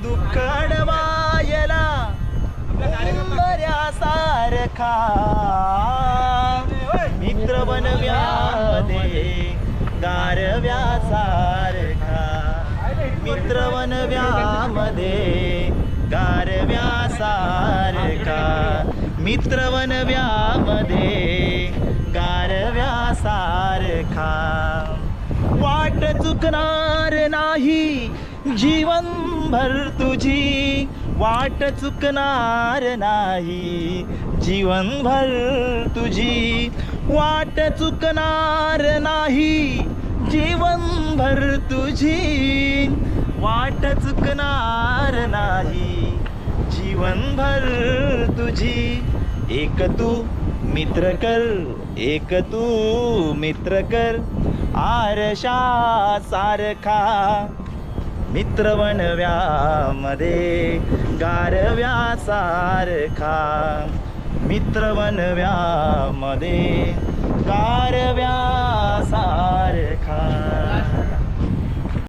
दुःख अडवायला उंबऱ्यासारखा मित्र बनव्यामध्ये गारव्यासारखा मित्र बनव्यामध्ये गारव्यासारखा मित्र बनव्यामध्ये गारव्यासारखा वाट चुकणार नाही जीवनभर तुझी वाट चुकणार नाही जीवनभर तुझी वाट चुकणार नाही जीवनभर तुझी वाट चुकणार नाही जीवनभर तुझी एक तू मित्र कर एक तू मित्र कर आरशा सारखा मित्र बनव्यामध्ये गारव्यासारखा मित्र बनव्यामध्ये गारव्यासारखा